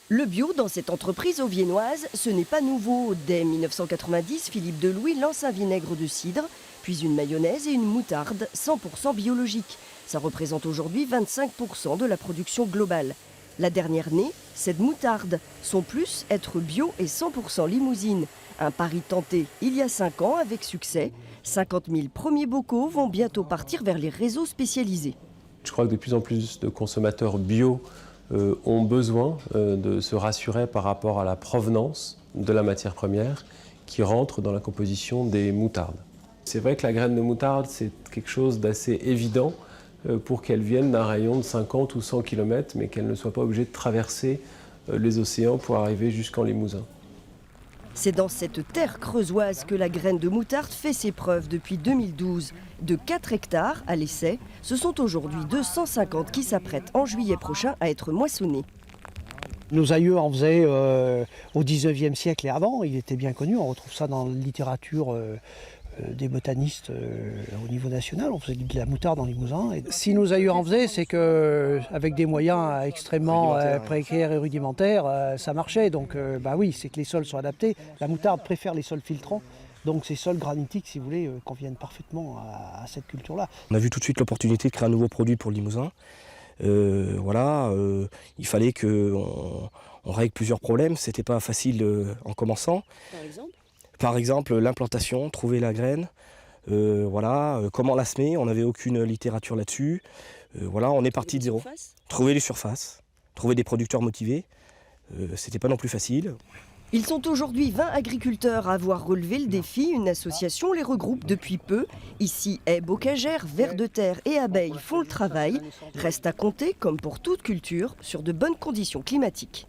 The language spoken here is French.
Le bio dans cette entreprise auviennoise, ce n'est pas nouveau. Dès 1990, Philippe Delouis lance un vinaigre de cidre, puis une mayonnaise et une moutarde 100% biologique. Ça représente aujourd'hui 25% de la production globale. La dernière née, cette moutarde. Son plus, être bio et 100% limousine. Un pari tenté il y a 5 ans avec succès. 50 000 premiers bocaux vont bientôt partir vers les réseaux spécialisés. Je crois que de plus en plus de consommateurs bio ont besoin de se rassurer par rapport à la provenance de la matière première qui rentre dans la composition des moutardes. C'est vrai que la graine de moutarde, c'est quelque chose d'assez évident pour qu'elle vienne d'un rayon de 50 ou 100 km, mais qu'elle ne soit pas obligée de traverser les océans pour arriver jusqu'en Limousin. C'est dans cette terre creusoise que la graine de moutarde fait ses preuves depuis 2012. De 4 hectares à l'essai, ce sont aujourd'hui 250 qui s'apprêtent en juillet prochain à être moissonnés. Nos aïeux en faisaient au 19e siècle et avant, il était bien connu, on retrouve ça dans la littérature des botanistes au niveau national, on faisait de la moutarde en Limousin. Et si nos aïeux en faisaient, c'est qu'avec des moyens extrêmement précaires et rudimentaires, ça marchait. Donc bah oui, c'est que les sols sont adaptés. La moutarde préfère les sols filtrants. Donc ces sols granitiques, si vous voulez, conviennent parfaitement à cette culture-là. On a vu tout de suite l'opportunité de créer un nouveau produit pour le Limousin. Il fallait qu'on règle plusieurs problèmes. C'était pas facile en commençant. Par exemple, l'implantation, trouver la graine, comment la semer, on n'avait aucune littérature là-dessus. On est parti de zéro. Trouver les surfaces, trouver des producteurs motivés, c'était pas non plus facile. Ils sont aujourd'hui 20 agriculteurs à avoir relevé le défi. Une association les regroupe depuis peu. Ici, haies, bocagères, vers de terre et abeilles font le travail. Reste à compter, comme pour toute culture, sur de bonnes conditions climatiques.